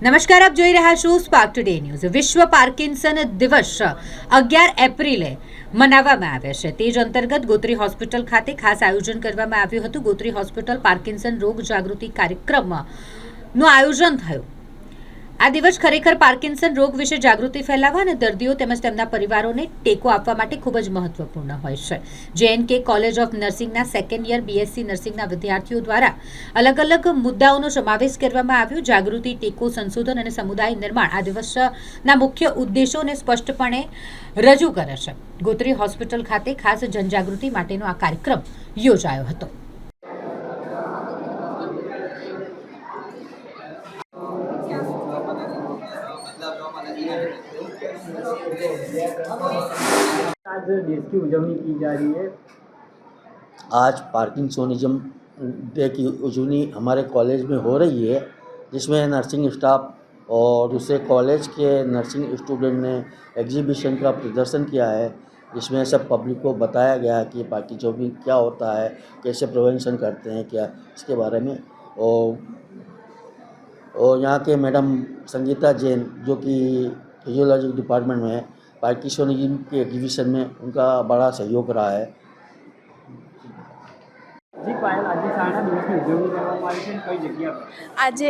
નમસ્કાર, આપ જોઈ રહ્યા છો સ્પાર્ક ટુડે ન્યૂઝ। વિશ્વ પાર્કિન્સન દિવસ 11 એપ્રિલે મનાવવામાં આવે છે। તે જ અંતર્ગત ગોત્રી હોસ્પિટલ ખાતે ખાસ આયોજન કરવામાં આવ્યું હતું। ગોત્રી હોસ્પિટલ પાર્કિન્સન રોગ જાગૃતિ કાર્યક્રમનું આયોજન થયું। આ દિવસ ખરેખર પાર્કિન્સન રોગ વિશે જાગૃતિ ફેલાવવા અને દર્દીઓ તેમજ તેમના પરિવારોને ટેકો આપવા માટે ખૂબ જ મહત્વપૂર્ણ હોય છે। JNK કોલેજ ઓફ નર્સિંગના સેકન્ડ યર BSc નર્સિંગના વિદ્યાર્થીઓ દ્વારા અલગ અલગ મુદ્દાઓનો સમાવેશ કરવામાં આવ્યો। જાગૃતિ, ટેકો, સંશોધન અને સમુદાય નિર્માણ આ દિવસના મુખ્ય ઉદ્દેશોને સ્પષ્ટપણે રજૂ કરે છે। ગોત્રી હોસ્પિટલ ખાતે ખાસ જનજાગૃતિ માટેનો આ કાર્યક્રમ યોજાયો હતો। आज देश की उजवनी की जा रही है। आज पार्किंसोनिज्म डे की उजवनी हमारे कॉलेज में हो रही है, जिसमें नर्सिंग स्टाफ और दूसरे कॉलेज के नर्सिंग स्टूडेंट ने एग्जीबिशन का प्रदर्शन किया है, जिसमें सब पब्लिक को बताया गया है कि पार्किंसोनिज्म क्या होता है, कैसे प्रिवेंशन करते हैं, क्या इसके बारे में। और यहाँ के मैडम संगीता जैन, जो कि फिजियोलॉजी डिपार्टमेंट में है, पार्किंसोनिज्म के एग्जीबिशन में उनका बड़ा सहयोग रहा है। जी पायल, आज शाळा दिवसની ઉજવણી કરવામાં આવી છે કઈ જગ્યા પર? આજે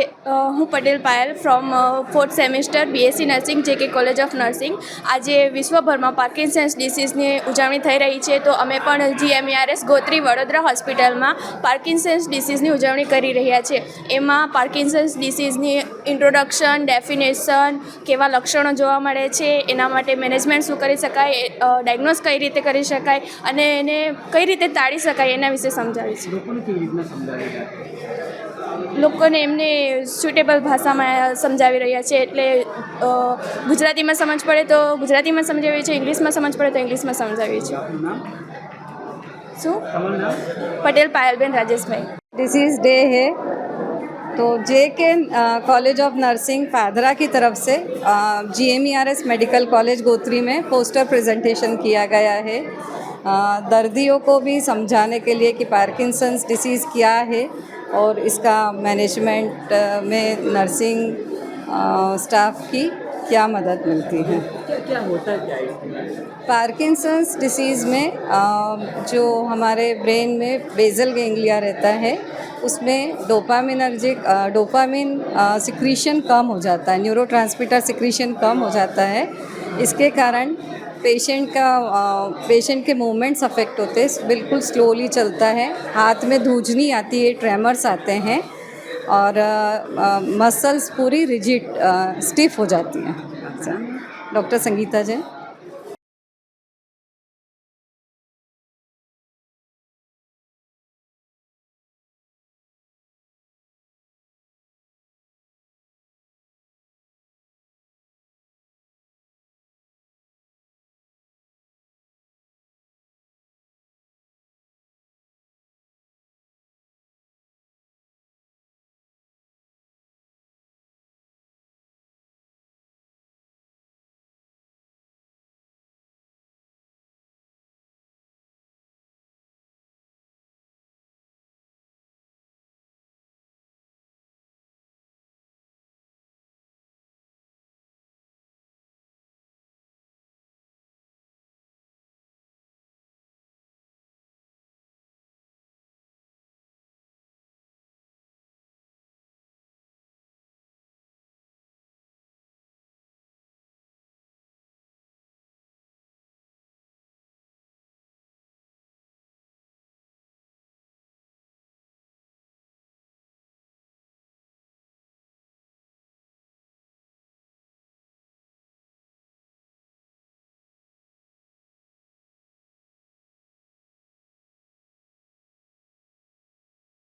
હું Patel Payal from 4th semester BSc nursing JK college of nursing. આજે વિશ્વભરમાં પાર્કિન્સન્સ ડિસીઝની ઉજવણી થઈ રહી છે, તો અમે પણ GMERS ગોત્રી વડોદરા હોસ્પિટલમાં પાર્કિન્સન્સ ડિસીઝની ઉજવણી કરી રહ્યા છે। એમાં પાર્કિન્સન્સ ડિસીઝની ઇન્ટ્રોડક્શન, ડેફિનેશન, કેવા લક્ષણો જોવા મળે છે, એના માટે મેનેજમેન્ટ શું કરી શકાય, ડાયગ્નોઝ કઈ રીતે કરી શકાય અને એને કઈ રીતે ટાળી શકાય એના વિશે સમજાવી છે। લોકોને કેવી રીતના સમજાવી રહ્યા છે? લોકોને એમને સુટેબલ ભાષામાં સમજાવી રહ્યા છે, એટલે ગુજરાતીમાં સમજ પડે તો ગુજરાતીમાં સમજાવીએ છીએ, ઇંગ્લિશમાં સમજ પડે તો ઇંગ્લિશમાં સમજાવીએ છીએ। આપનું નામ? શું? તમારું નામ? પટેલ પાયલબેન રાજેશભાઈ। डिसीज़ डे है, तो JK कॉलेज ऑफ नर्सिंग पादरा की तरफ से GMERS मेडिकल कॉलेज गोत्री में पोस्टर प्रेजेंटेशन किया गया है। दर्दियों को भी समझाने के लिए कि पार्किंसंस डिसीज़ क्या है और इसका मैनेजमेंट में नर्सिंग स्टाफ की क्या मदद मिलती है। क्या होता है, क्या है? पार्किंसंस डिसीज़ में जो हमारे ब्रेन में बेसल गैंग्लिया रहता है, उसमें डोपामिन सिक्रीशन कम हो जाता है, न्यूरोट्रांसमीटर सिक्रीशन कम हो जाता है। इसके कारण पेशेंट के मूवमेंट्स अफेक्ट होते हैं, बिल्कुल स्लोली चलता है, हाथ में धूजनी आती है, ट्रेमर्स आते हैं और मसल्स पूरी रिजिड स्टिफ हो जाती हैं। डॉक्टर संगीता जैन।